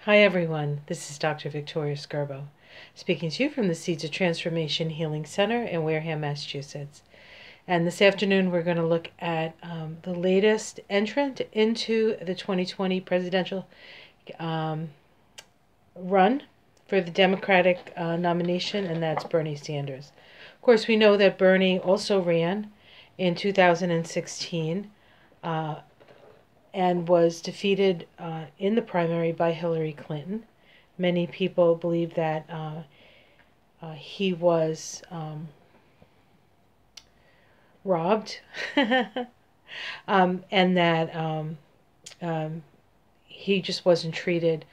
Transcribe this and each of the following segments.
Hi everyone, this is Dr. Victoria Skirbo, speaking to you from the Seeds of Transformation Healing Center in Wareham, Massachusetts. And this afternoon we're going to look at the latest entrant into the 2020 presidential run for the Democratic nomination, and that's Bernie Sanders. Of course, we know that Bernie also ran in 2016 and was defeated in the primary by Hillary Clinton. Many people believe that he was robbed and that he just wasn't treated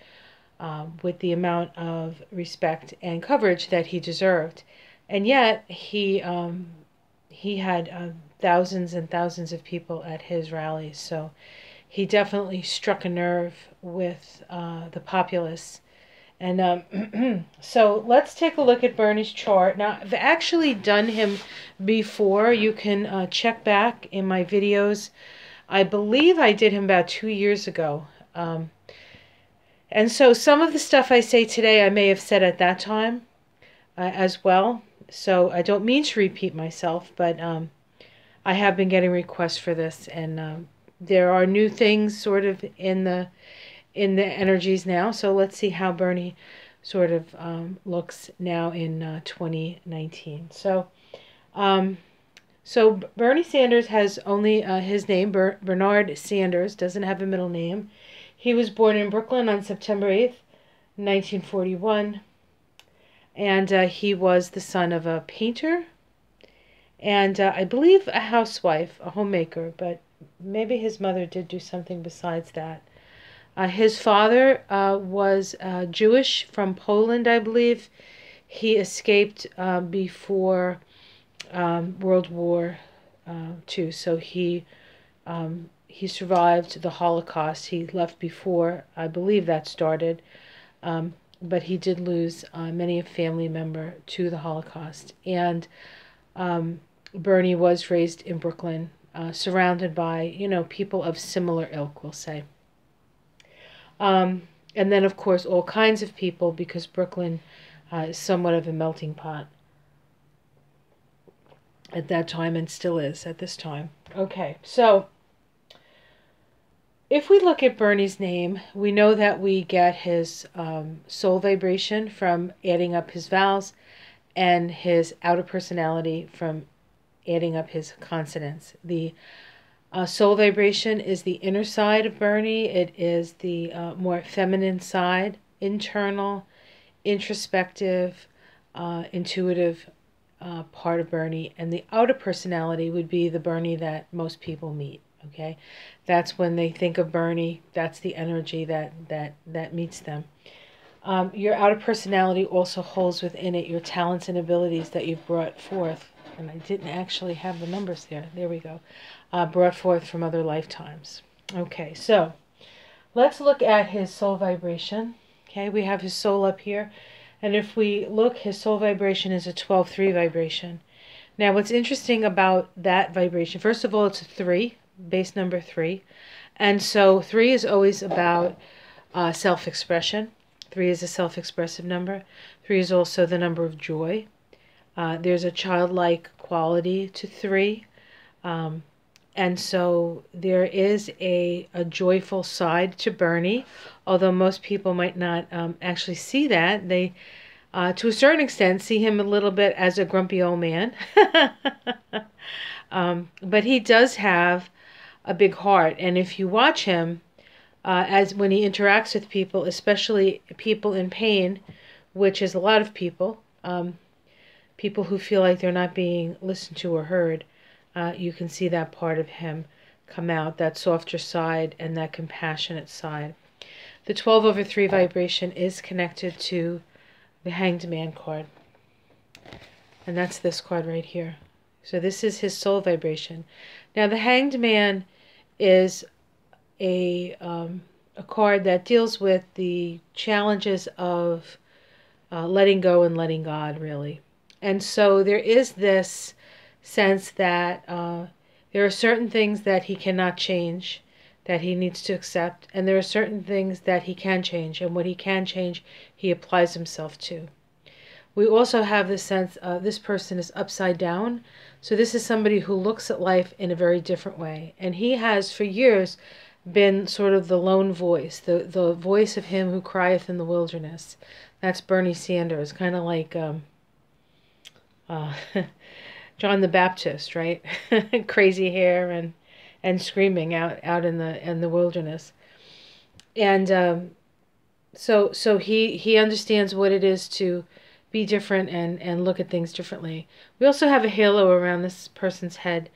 with the amount of respect and coverage that he deserved. And yet he had thousands and thousands of people at his rallies. So he definitely struck a nerve with the populace. And so let's take a look at Bernie's chart. Now, I've actually done him before. You can check back in my videos. I believe I did him about 2 years ago. And so some of the stuff I say today I may have said at that time as well. So I don't mean to repeat myself, but I have been getting requests for this, and there are new things sort of in the energies now. So let's see how Bernie sort of looks now in 2019. So Bernie Sanders has only his name, Bernard Sanders, doesn't have a middle name. He was born in Brooklyn on September 8th, 1941, and he was the son of a painter and I believe a housewife, a homemaker, but maybe his mother did do something besides that. His father was Jewish from Poland, I believe. He escaped before World War II, so he survived the Holocaust. He left before, I believe, that started, but he did lose many a family member to the Holocaust. And Bernie was raised in Brooklyn, surrounded by, people of similar ilk, we'll say. And then, of course, all kinds of people, because Brooklyn is somewhat of a melting pot at that time, and still is at this time. Okay, so if we look at Bernie's name, we know that we get his soul vibration from adding up his vowels, and his outer personality from adding up his consonants. The soul vibration is the inner side of Bernie. It is the more feminine side, internal, introspective, intuitive part of Bernie. And the outer personality would be the Bernie that most people meet. Okay, that's when they think of Bernie. That's the energy that meets them. Your outer personality also holds within it your talents and abilities that you've brought forth. And I didn't actually have the numbers there. There we go. Brought forth from other lifetimes. Okay, so let's look at his soul vibration. Okay, we have his soul up here. And if we look, his soul vibration is a 12-3 vibration. Now, what's interesting about that vibration, first of all, it's a 3, base number 3. And so 3 is always about self-expression. 3 is a self-expressive number. 3 is also the number of joy. There's a childlike quality to 3. And so there is a joyful side to Bernie, although most people might not actually see that. They, to a certain extent, see him a little bit as a grumpy old man. But he does have a big heart. And if you watch him, as when he interacts with people, especially people in pain, which is a lot of people, people who feel like they're not being listened to or heard, you can see that part of him come out, that softer side and that compassionate side. The 12/3 vibration is connected to the Hanged Man card. And that's this card right here. So this is his soul vibration. Now the Hanged Man is a card that deals with the challenges of letting go and letting God, really. And so there is this sense that there are certain things that he cannot change, that he needs to accept, and there are certain things that he can change, and what he can change, he applies himself to. We also have the sense this person is upside down, so this is somebody who looks at life in a very different way, and he has for years been sort of the lone voice, the voice of him who crieth in the wilderness. That's Bernie Sanders, kind of like John the Baptist, right? Crazy hair and screaming out in the wilderness. And so he understands what it is to be different and look at things differently. We also have a halo around this person's head,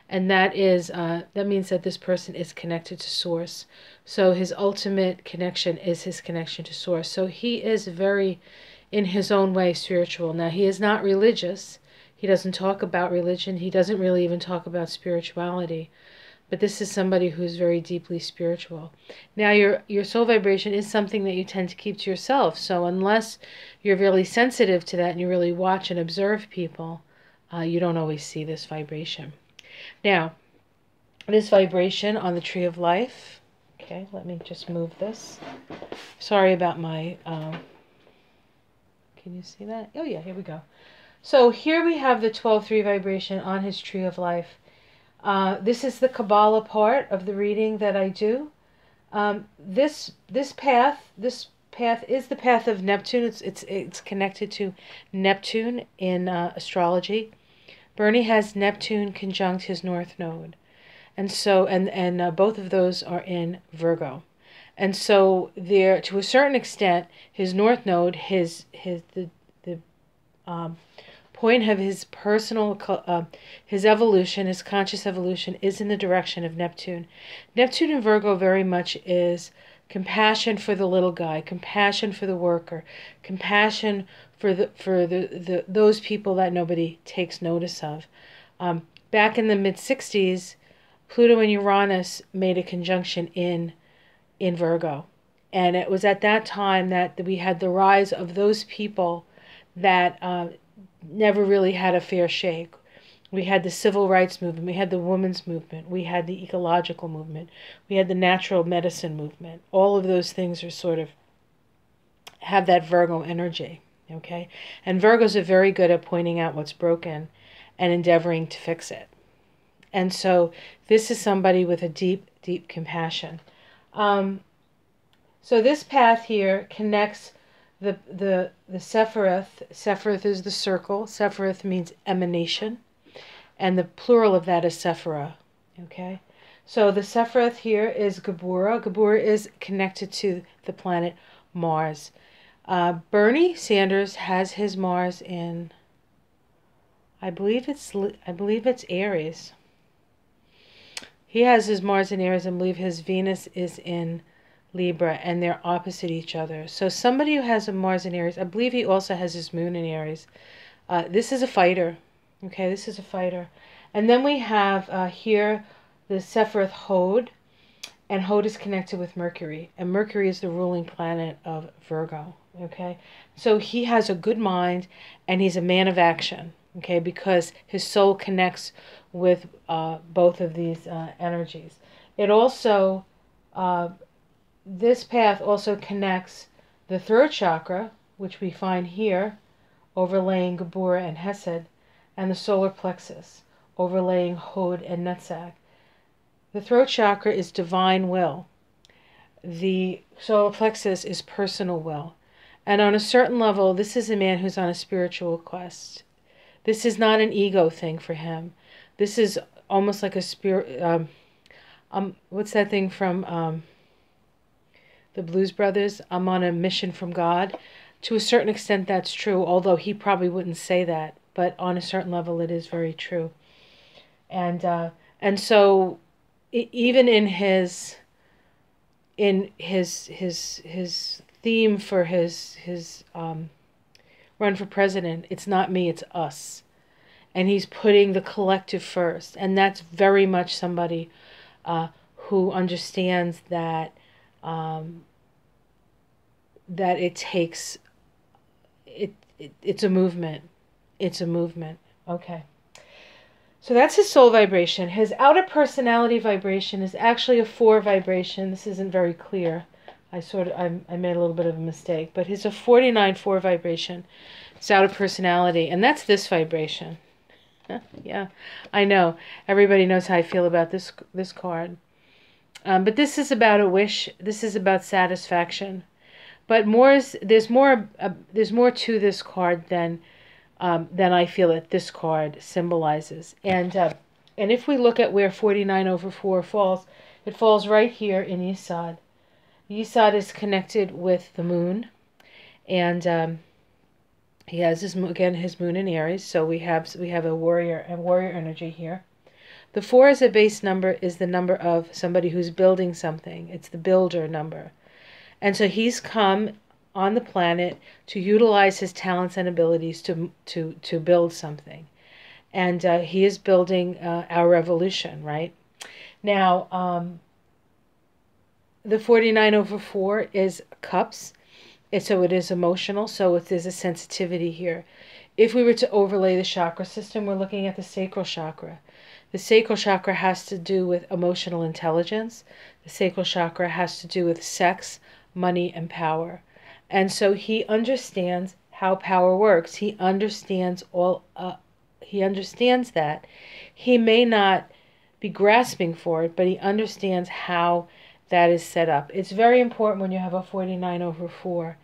and that means that this person is connected to Source. So his ultimate connection is his connection to Source. So he is very, in his own way, spiritual. Now, he is not religious. He doesn't talk about religion. He doesn't really even talk about spirituality. But this is somebody who's very deeply spiritual. Now, your soul vibration is something that you tend to keep to yourself. So unless you're really sensitive to that and you really watch and observe people, you don't always see this vibration. Now, this vibration on the tree of life. Okay, let me just move this. Sorry about my... can you see that? Oh, yeah, here we go. So here we have the 12-3 vibration on his tree of life. This is the Kabbalah part of the reading that I do. This path is the path of Neptune. It's connected to Neptune in astrology. Bernie has Neptune conjunct his North Node, and so both of those are in Virgo, and so there, to a certain extent, his North Node, the point of his personal, his evolution, his conscious evolution, is in the direction of Neptune. Neptune in Virgo very much is compassion for the little guy, compassion for the worker, compassion for those people that nobody takes notice of. Back in the mid-60s, Pluto and Uranus made a conjunction in Virgo. And it was at that time that we had the rise of those people that never really had a fair shake. We had the civil rights movement, we had the women's movement, we had the ecological movement, we had the natural medicine movement. All of those things are sort of have that Virgo energy, okay? And Virgos are very good at pointing out what's broken and endeavoring to fix it. And so this is somebody with a deep, deep compassion. So this path here connects the Sephiroth. Sephiroth is the circle. Sephiroth means emanation. And the plural of that is Sephira. Okay? So the Sephiroth here is Gabura. Gabura is connected to the planet Mars. Bernie Sanders has his Mars in, I believe it's Aries. He has his Mars in Aries, and I believe his Venus is in Libra, and they're opposite each other. So somebody who has a Mars in Aries, I believe he also has his moon in Aries. This is a fighter. Okay, this is a fighter. And then we have here the Sephiroth Hod, and Hod is connected with Mercury, and Mercury is the ruling planet of Virgo. Okay, so he has a good mind, and he's a man of action. Okay, because his soul connects with both of these energies. It also, this path also connects the third chakra, which we find here, overlaying Gabura and Hesed, and the solar plexus, overlaying Hod and Netzach. The throat chakra is divine will. The solar plexus is personal will. And on a certain level, this is a man who's on a spiritual quest. This is not an ego thing for him. This is almost like a spirit. What's that thing from the Blues Brothers? I'm on a mission from God. To a certain extent, that's true, although he probably wouldn't say that. But on a certain level, it is very true. And so, even in his theme for his run for president, it's not me, it's us. And he's putting the collective first. And that's very much somebody who understands that that it takes, it's a movement. It's a movement. Okay. So that's his soul vibration. His outer personality vibration is actually a 4 vibration. This isn't very clear. I made a little bit of a mistake, but his a 49 4 vibration. His outer personality, and that's this vibration. Yeah, I know. Everybody knows how I feel about this card. But this is about a wish. This is about satisfaction. But there's more to this card than I feel that this card symbolizes. And if we look at where 49 over 4 falls, it falls right here in Yesod. Yesod is connected with the moon, and he has his moon in Aries. So we have a warrior energy here. The 4 as a base number is the number of somebody who's building something. It's the builder number. And so he's come on the planet to utilize his talents and abilities to build something. And he is building our revolution, right? Now, the 49 over 4 is cups. So it is emotional, so there's a sensitivity here. If we were to overlay the chakra system, we're looking at the sacral chakra. The sacral chakra has to do with emotional intelligence. The sacral chakra has to do with sex, money, and power. And so he understands how power works. He understands that. He may not be grasping for it, but he understands how that is set up. It's very important when you have a 49 over 4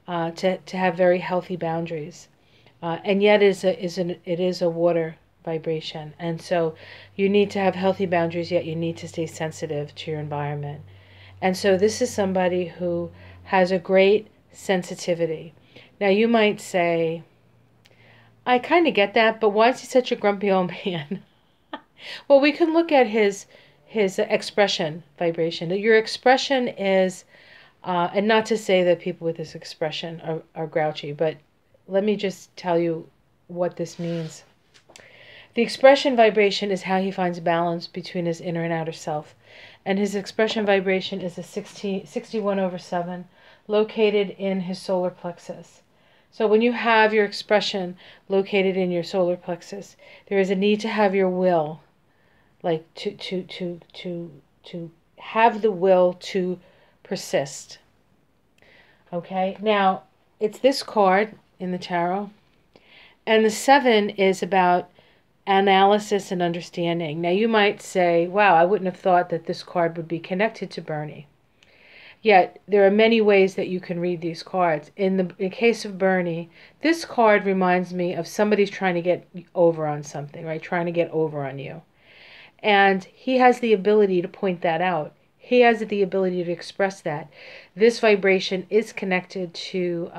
to have very healthy boundaries. And yet it is a water vibration. And so you need to have healthy boundaries, yet you need to stay sensitive to your environment. And so this is somebody who has a great sensitivity. Now you might say, I kind of get that, but why is he such a grumpy old man? Well, we can look at his expression vibration. Your expression is, and not to say that people with this expression are grouchy, but let me just tell you what this means. The expression vibration is how he finds balance between his inner and outer self. And his expression vibration is a 61 over 7, located in his solar plexus. So when you have your expression located in your solar plexus, there is a need to have your will, like to have the will to persist. Okay, now it's this card in the tarot, and the 7 is about analysis and understanding. Now you might say, wow, I wouldn't have thought that this card would be connected to Bernie. Yet there are many ways that you can read these cards. In the case of Bernie, this card reminds me of somebody's trying to get over on something, right? Trying to get over on you. And he has the ability to point that out. He has the ability to express that. This vibration is connected to,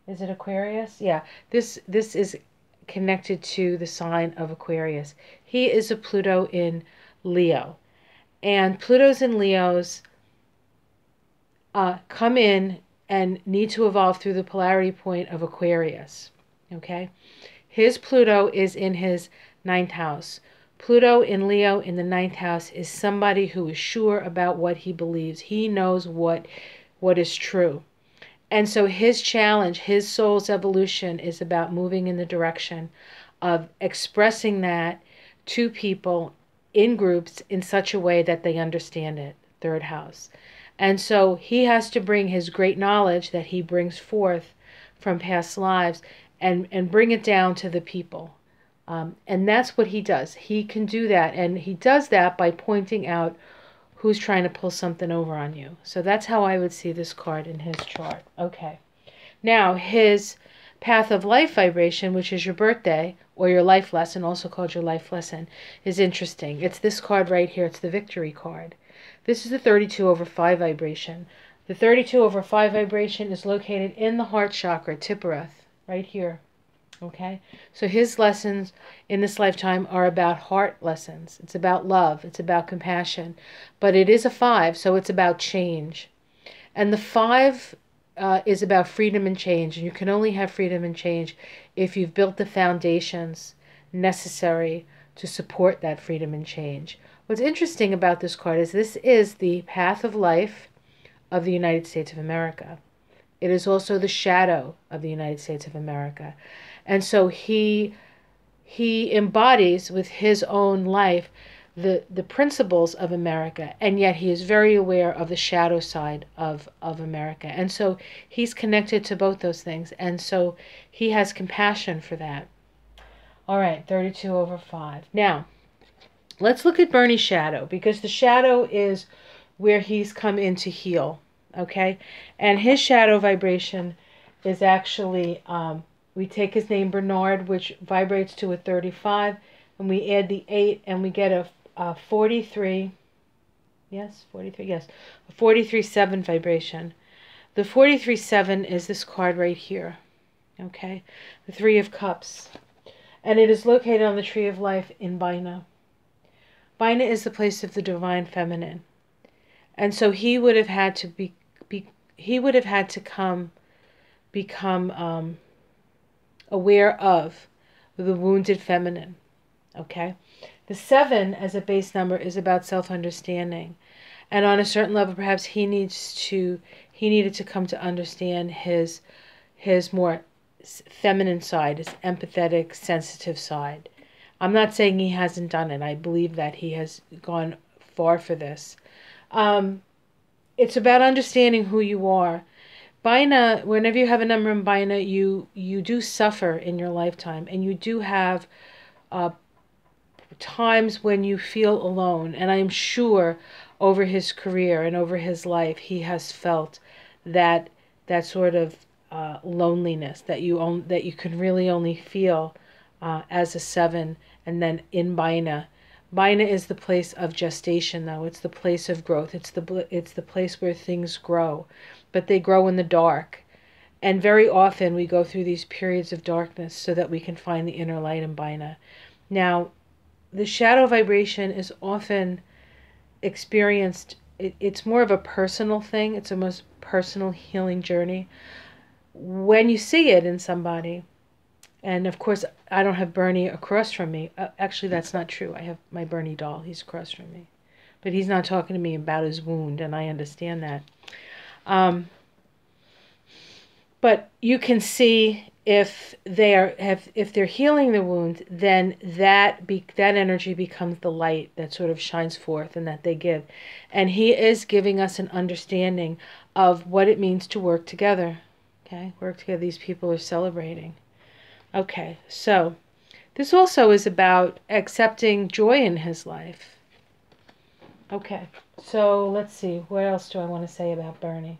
is it Aquarius? Yeah, this is connected to the sign of Aquarius. He is a Pluto in Leo. And Plutos and Leos come in and need to evolve through the polarity point of Aquarius. Okay? His Pluto is in his 9th house. Pluto in Leo in the 9th house is somebody who is sure about what he believes. He knows what is true. And so his challenge, his soul's evolution is about moving in the direction of expressing that to people in groups in such a way that they understand it, 3rd house. And so he has to bring his great knowledge that he brings forth from past lives and bring it down to the people. And that's what he does. He can do that. And he does that by pointing out who's trying to pull something over on you. So that's how I would see this card in his chart. Okay. Now, his path of life vibration, which is your birthday, or your life lesson, also called your life lesson, is interesting. It's this card right here. It's the victory card. This is the 32 over 5 vibration. The 32 over 5 vibration is located in the heart chakra, Tiphareth, right here. Okay, so his lessons in this lifetime are about heart lessons. It's about love. It's about compassion. But it is a 5, so it's about change. And the 5 is about freedom and change. And you can only have freedom and change if you've built the foundations necessary to support that freedom and change. What's interesting about this card is this is the path of life of the United States of America. It is also the shadow of the United States of America. And so he he embodies with his own life the principles of America, and yet he is very aware of the shadow side of America. And so he's connected to both those things, and so he has compassion for that. All right, 32 over 5. Now, let's look at Bernie's shadow, because the shadow is where he's come in to heal, okay? And his shadow vibration is actually, we take his name Bernard, which vibrates to a 35, and we add the 8, and we get a 43, yes, 43, yes, a 43-7 vibration. The 43-7 is this card right here, okay? The 3 of Cups. And it is located on the Tree of Life in Bina. Bina is the place of the divine feminine. And so he would have had to become aware of the wounded feminine, okay? The 7 as a base number is about self-understanding. And on a certain level, perhaps he needed to come to understand his more feminine side, his empathetic, sensitive side. I'm not saying he hasn't done it. I believe that he has gone far for this. It's about understanding who you are. Bina, whenever you have a number in Bina, you do suffer in your lifetime, and you do have times when you feel alone. And I am sure over his career and over his life, he has felt that sort of loneliness that you can really only feel as a 7, and then in Bina. Bina is the place of gestation, though. It's the place of growth. It's the place where things grow, but they grow in the dark. And very often we go through these periods of darkness so that we can find the inner light in Bina. Now, the shadow vibration is often experienced, it's more of a personal thing. It's a most personal healing journey. When you see it in somebody, and of course, I don't have Bernie across from me. Actually, that's not true. I have my Bernie doll. He's across from me. But he's not talking to me about his wound, and I understand that. But you can see if they're healing the wound, then that energy becomes the light that sort of shines forth and that they give. And he is giving us an understanding of what it means to work together. Okay, work together. These people are celebrating. Okay, so this also is about accepting joy in his life. Okay, so let's see. What else do I want to say about Bernie?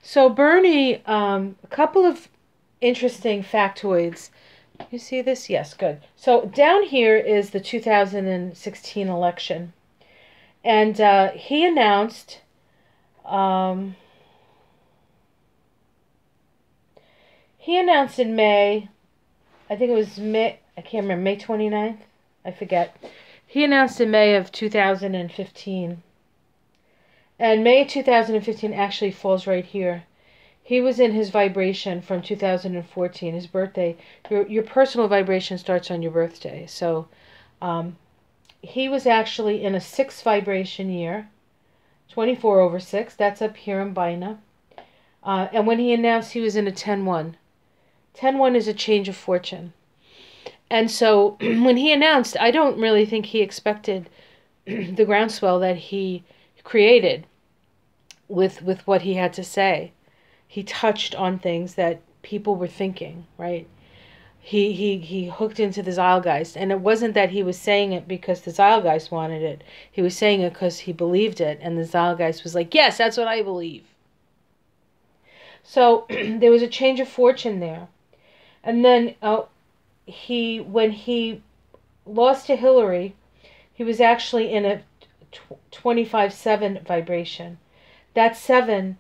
So Bernie, a couple of interesting factoids. You see this? Yes, good. So down here is the 2016 election. And he announced... he announced in May, I think it was May, I can't remember, May 29th? I forget. He announced in May of 2015. And May 2015 actually falls right here. He was in his vibration from 2014, his birthday. Your personal vibration starts on your birthday. So he was actually in a 6 vibration year, 24 over 6. That's up here in Bina. And when he announced he was in a 10-1. 10-1 is a change of fortune. And so when he announced, I don't really think he expected the groundswell that he created with what he had to say. He touched on things that people were thinking, right? He hooked into the Zeitgeist. And it wasn't that he was saying it because the Zeitgeist wanted it. He was saying it because he believed it. And the Zeitgeist was like, yes, that's what I believe. So there was a change of fortune there. And then when he lost to Hillary, he was actually in a 25-7 vibration. That 7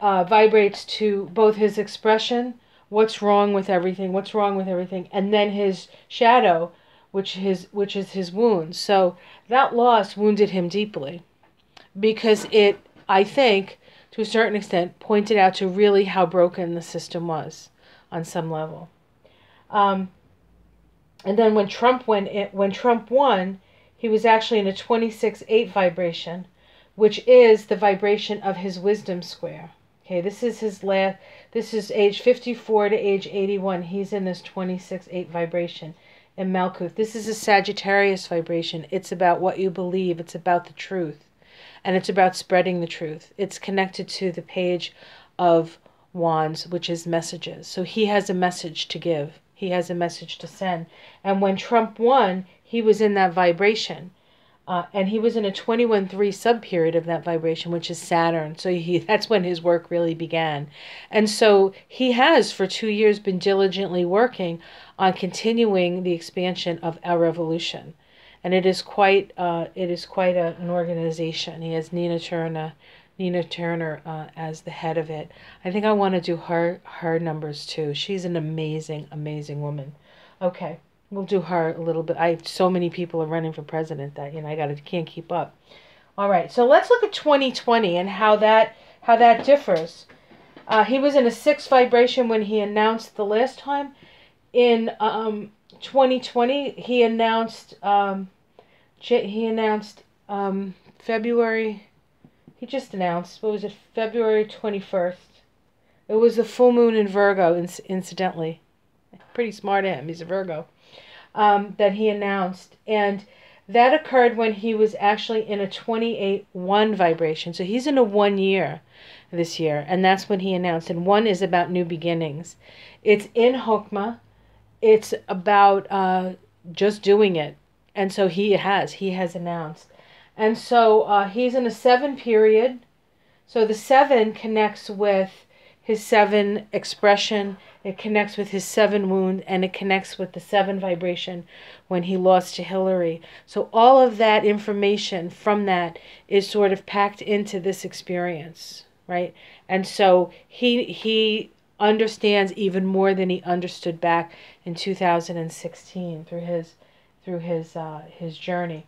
vibrates to both his expression, what's wrong with everything, and then his shadow, which is his wound. So that loss wounded him deeply because it, I think, to a certain extent, pointed out to really how broken the system was on some level. And then when Trump won, he was actually in a 26-8 vibration, which is the vibration of his wisdom square. Okay, this is his last, this is age 54 to age 81. He's in this 26-8 vibration in Malkuth. This is a Sagittarius vibration. It's about what you believe. It's about the truth. And it's about spreading the truth. It's connected to the page of Wands, which is messages. So he has a message to give. He has a message to send. And when Trump won, he was in that vibration. And he was in a 21-3 sub-period of that vibration, which is Saturn. So that's when his work really began. And so he has, for 2 years, been diligently working on continuing the expansion of our revolution. And it is quite an organization. He has Nina Turner as the head of it. I think I want to do her numbers too. She's an amazing, amazing woman. Okay. We'll do her a little bit. So many people are running for president that I can't keep up. All right, so let's look at 2020 and how that differs. He was in a 6 vibration when he announced the last time. In 2020, he announced February. He just announced, what was it? February 21st. It was the full moon in Virgo, incidentally. Pretty smart him. He's a Virgo. That he announced. And that occurred when he was actually in a 28-1 vibration. So he's in a 1 year this year. And that's when he announced. And 1 is about new beginnings. It's in Hokmah. It's about just doing it. And so he has announced. And so he's in a 7 period. So the 7 connects with his 7 expression, it connects with his 7 wound, and it connects with the 7 vibration when he lost to Hillary. So all of that information from that is sort of packed into this experience, right? And so he understands even more than he understood back in 2016 through his journey.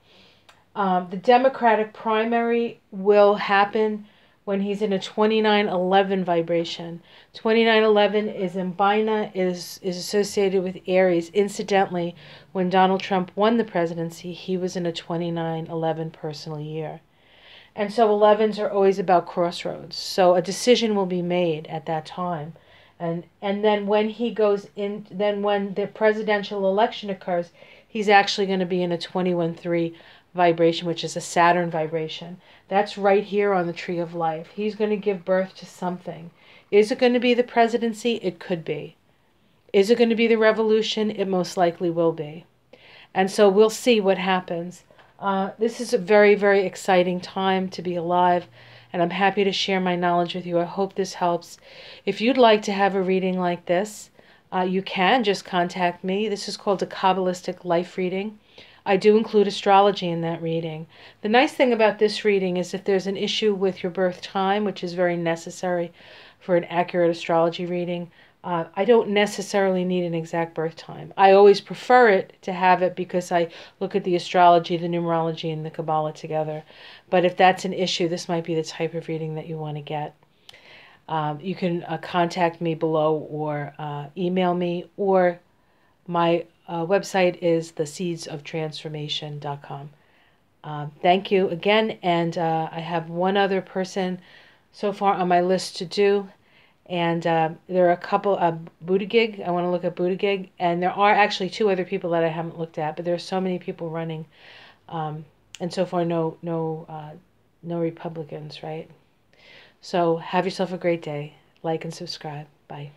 The Democratic primary will happen when he's in a 29-11 vibration. 29-11 is in Bina, is associated with Aries. Incidentally, when Donald Trump won the presidency, he was in a 29-11 personal year. And so 11s are always about crossroads. So a decision will be made at that time. And then when he goes in, then when the presidential election occurs, he's actually going to be in a 21-3 vibration, which is a Saturn vibration. That's right here on the tree of life. He's going to give birth to something. Is it going to be the presidency? It could be. Is it going to be the revolution? It most likely will be. And so we'll see what happens. This is a very, very exciting time to be alive, and I'm happy to share my knowledge with you. I hope this helps. If you'd like to have a reading like this, you can just contact me. This is called a Kabbalistic life reading. I do include astrology in that reading. The nice thing about this reading is if there's an issue with your birth time, which is very necessary for an accurate astrology reading, I don't necessarily need an exact birth time. I always prefer it to have it because I look at the astrology, the numerology, and the Kabbalah together. But if that's an issue, this might be the type of reading that you want to get. You can contact me below or email me, or my website is theseedsoftransformation.com. Thank you again, and I have one other person so far on my list to do, and there are a couple of Buttigieg. I want to look at Buttigieg, and there are actually 2 other people that I haven't looked at, but there are so many people running, and so far no Republicans, right? So have yourself a great day. Like and subscribe. Bye.